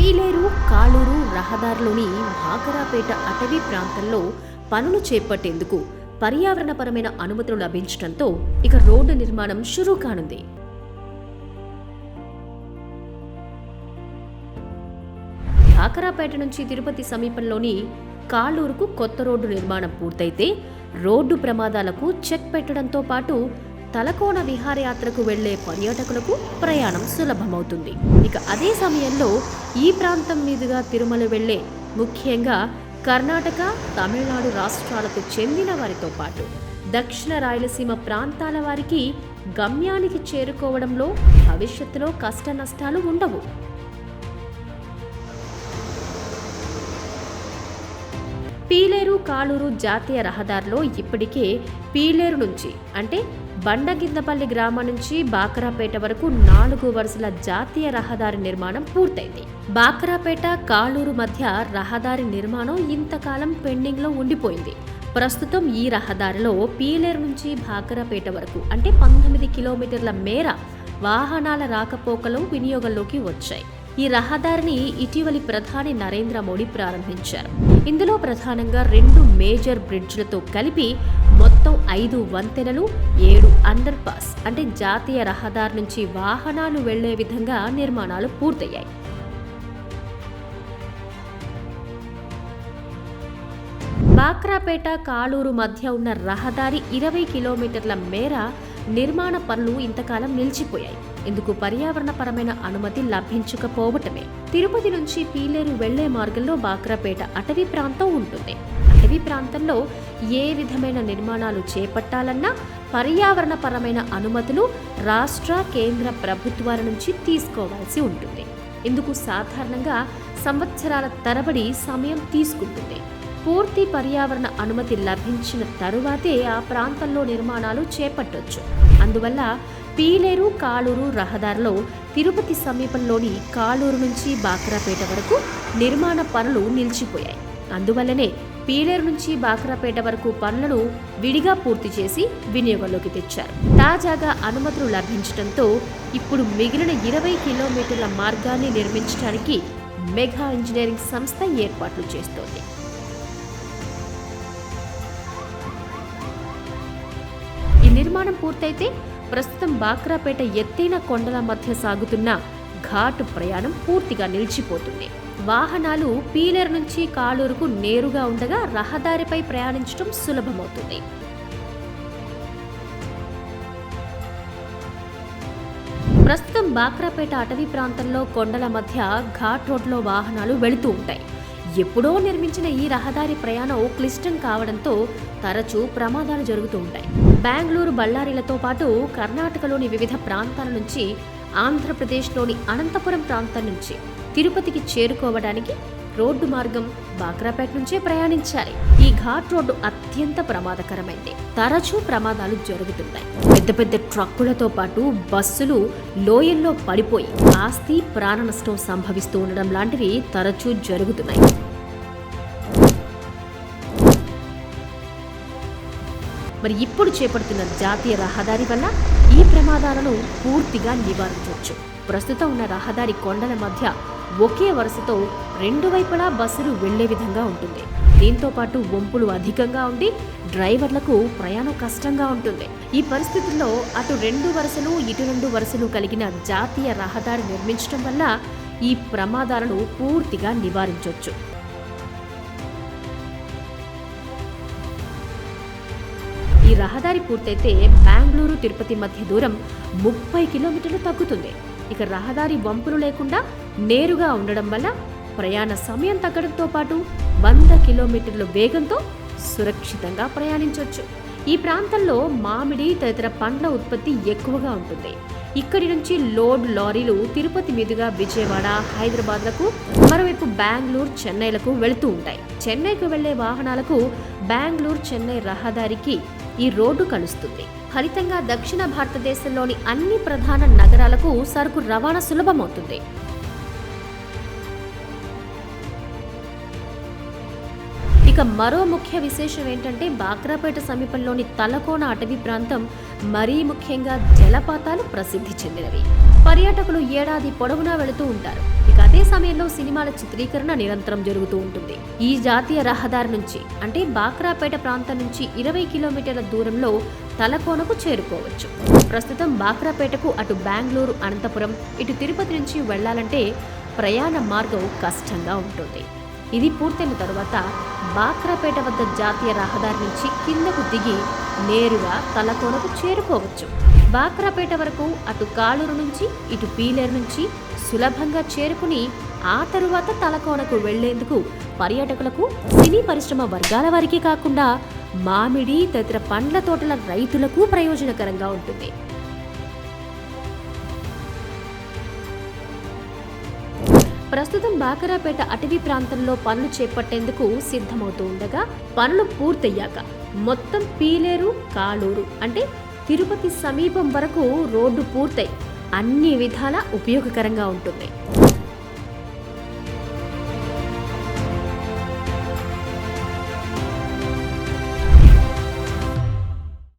పీలేరు కాళూరు రహదారిలోని భాకరాపేట అటవీ ప్రాంతంలో పనులు చేపట్టేందుకు పర్యావరణపరమైన అనుమతులు లభించడంతో ఇక రోడ్డు నిర్మాణం షురూ కానుంది. భాకరాపేట నుంచి తిరుపతి సమీపంలోని కాళూరుకు కొత్త రోడ్డు నిర్మాణం పూర్తయితే రోడ్డు ప్రమాదాలకు చెక్ పెట్టడంతో పాటు తలకోన విహారయాత్రకు వెళ్లే పర్యాటకులకు ప్రయాణం సులభమవుతుంది. ఇక అదే సమయంలో ఈ ప్రాంతం మీదుగా తిరుమల వెళ్లే ముఖ్యంగా కర్ణాటక, తమిళనాడు రాష్ట్రాలకు చెందిన వారితో పాటు దక్షిణ రాయలసీమ ప్రాంతాల వారికి గమ్యానికి చేరుకోవడంలో భవిష్యత్తులో కష్ట నష్టాలు ఉండవు. పీలేరు కాళూరు జాతీయ రహదారిలో ఇప్పటికే పీలేరు నుంచి అంటే బండగిద్దపల్లి గ్రామం నుంచి బాకరాపేట వరకు 4 వరుసల జాతీయ రహదారి నిర్మాణం పూర్తయింది. బాకరాపేట కాళూరు మధ్య రహదారి నిర్మాణం ఇంతకాలం పెండింగ్ లో ఉండిపోయింది. ప్రస్తుతం ఈ రహదారిలో పీలేరు నుంచి బాకరాపేట వరకు అంటే 19 కిలోమీటర్ల మేర వాహనాల రాకపోకలు వినియోగంలోకి వచ్చాయి. ఈ రహదారిని ఇటీవలి ప్రధాని నరేంద్ర మోడీ ప్రారంభించారు. ఇందులో ప్రధానంగా 2 మేజర్ బ్రిడ్జ్లతో కలిపి మొత్తం 5 వంతెనలు, 7 అండర్ పాస్ అంటే జాతీయ రహదారి నుంచి వాహనాలు వెళ్లే విధంగా నిర్మాణాలు పూర్తయ్యాయి. బాక్రాపేట కాళూరు మధ్య ఉన్న రహదారి 20 కిలోమీటర్ల మేర నిర్మాణ పనులు ఇంతకాలం నిలిచిపోయాయి. ఇందుకు పర్యావరణపరమైన అనుమతి లభించకపోవటమే. తిరుపతి నుంచి పీలేరు వెళ్లే మార్గంలో బాక్రాపేట అటవీ ప్రాంతం ఉంటుంది. అటవీ ప్రాంతంలో ఏ విధమైన నిర్మాణాలు చేపట్టాలన్నా పర్యావరణపరమైన అనుమతులు రాష్ట్ర, కేంద్ర ప్రభుత్వాల నుంచి తీసుకోవాల్సి ఉంటుంది. ఇందుకు సాధారణంగా సంవత్సరాల తరబడి సమయం తీసుకుంటుంది. పూర్తి పర్యావరణ అనుమతి లభించిన తరువాతే ఆ ప్రాంతంలో నిర్మాణాలు చేపట్టొచ్చు. అందువల్ల పీలేరు కాళూరు రహదారిలో తిరుపతి సమీపంలోని కాళూరు నుంచి బాక్రాపేట వరకు నిర్మాణ పనులు నిలిచిపోయాయి. అందువల్లనే పీలేరు నుంచి బాక్రాపేట వరకు పనులను విడిగా పూర్తి చేసి వినియోగంలోకి తెచ్చారు. తాజాగా అనుమతులు లభించడంతో ఇప్పుడు మిగిలిన 20 కిలోమీటర్ల మార్గాన్ని నిర్మించడానికి మెగా ఇంజనీరింగ్ సంస్థ ఏర్పాట్లు చేస్తోంది. ఈ నిర్మాణం పూర్తయితే ప్రస్తుతం బాక్రాపేట ఎత్తైన కొండల మధ్య సాగుతున్న ఘాట్ ప్రయాణం పూర్తిగా నిలిచిపోతుంది. వాహనాలు పీలేరు నుంచి కాళూరుకు నేరుగా ఉండగా రహదారిపై ప్రయాణించడం సులభమవుతుంది. ప్రస్తుతం బాక్రాపేట అటవీ ప్రాంతంలో కొండల మధ్య ఘాట్ రోడ్లో వాహనాలు వెళుతూ ఉంటాయి. ఎప్పుడో నిర్మించిన ఈ రహదారి ప్రయాణం క్లిష్టం కావడంతో తరచూ ప్రమాదాలు జరుగుతూ ఉంటాయి. బెంగళూరు, బళ్ళారిలతో పాటు కర్ణాటకలోని వివిధ ప్రాంతాల నుంచి, ఆంధ్రప్రదేశ్లోని అనంతపురం ప్రాంతం నుంచి తిరుపతికి చేరుకోవడానికి రోడ్డు మార్గం బాక్రాపేట నుంచే ప్రయాణించాలి. ఈ ఘాట్ రోడ్డు అత్యంత ప్రమాదకరమైంది. తరచూ ప్రమాదాలు జరుగుతుంటాయి. పెద్ద పెద్ద ట్రక్కులతో పాటు బస్సులు లోయల్లో పడిపోయి ఆస్తి, ప్రాణ నష్టం సంభవిస్తూ ఉండడం లాంటివి తరచూ జరుగుతున్నాయి. మరి ఇప్పుడు చేపడుతున్న జాతీయ రహదారి వల్ల ఈ ప్రమాదాలను పూర్తిగా నివారించవచ్చు. ప్రస్తుతం ఉన్న రహదారి కొండల మధ్య ఒకే వరుసతో 2 వైపులా బస్సులు వెళ్లే విధంగా ఉంటుంది. దీంతో పాటు వంపులు అధికంగా ఉండి డ్రైవర్లకు ప్రయాణం కష్టంగా ఉంటుంది. ఈ పరిస్థితుల్లో అటు 2 వరుసలు, ఇటు 2 వరుసలు కలిగిన జాతీయ రహదారి నిర్మించడం వల్ల ఈ ప్రమాదాలను పూర్తిగా నివారించవచ్చు. ఈ రహదారి పూర్తయితే బెంగళూరు, తిరుపతి మధ్య దూరం 30 కిలోమీటర్లు తగ్గుతుంది. ఇక రహదారి వంపులు లేకుండా నేరుగా ఉండడం వల్ల ప్రయాణ సమయం తగ్గడంతో పాటు 100 కిలోమీటర్ల వేగంతో సురక్షితంగా ప్రయాణించవచ్చు. ఈ ప్రాంతంలో మామిడి తదితర పండ్ల ఉత్పత్తి ఎక్కువగా ఉంటుంది. ఇక్కడి నుంచి లోడ్ లారీలు తిరుపతి మీదుగా విజయవాడ, హైదరాబాద్లకు, మరోవైపు బెంగళూరు, చెన్నైలకు వెళుతూ ఉంటాయి. చెన్నైకు వెళ్లే వాహనాలకు బెంగళూరు, చెన్నై రహదారికి ఈ రోడ్డు కలుస్తుంది. ఫలితంగా దక్షిణ భారతదేశంలోని అన్ని ప్రధాన నగరాలకు సరుకు రవాణా సులభమవుతుంది. ఇక మరో ముఖ్య విశేషం ఏంటంటే బాక్రాపేట సమీపంలోని తలకోన అటవీ ప్రాంతం మరీ ముఖ్యంగా జలపాతాలు ప్రసిద్ధి చెందినవి. పర్యాటకులు ఏడాది పొడవునా వెళుతూ ఉంటారు. ఇక అదే సమయంలో సినిమాల చిత్రీకరణ నిరంతరం జరుగుతూ ఉంటుంది. ఈ జాతీయ రహదారి నుంచి అంటే బాక్రాపేట ప్రాంతం నుంచి 20 కిలోమీటర్ల దూరంలో తలకోనకు చేరుకోవచ్చు. ప్రస్తుతం బాక్రాపేటకు అటు బెంగళూరు, అనంతపురం, ఇటు తిరుపతి నుంచి వెళ్లాలంటే ప్రయాణ మార్గం కష్టంగా ఉంటుంది. ఇది పూర్తయిన తరువాత బాక్రాపేట వద్ద జాతీయ రహదారి నుంచి కిందకు దిగి నేరుగా తలకోనకు చేరుకోవచ్చు. బాక్రాపేట వరకు అటు కాళూరు నుంచి ఇటు పీలేరు నుంచి సులభంగా చేరుకుని ఆ తరువాత తలకోనకు వెళ్లేందుకు పర్యాటకులకు, సినీ పరిశ్రమ వర్గాల వారికి కాకుండా మామిడి తదితర పండ్ల తోటల రైతులకు ప్రయోజనకరంగా ఉంటుంది. ప్రస్తుతం బాక్రాపేట అటవీ ప్రాంతంలో పనులు చేపట్టేందుకు సిద్ధమవుతూ ఉండగా పనులు పూర్తయ్యాక మొత్తం పీలేరు, కాళూరు అంటే తిరుపతి సమీపం వరకు రోడ్డు పూర్తయి అన్ని విధాలా ఉపయోగకరంగా ఉంటుంది.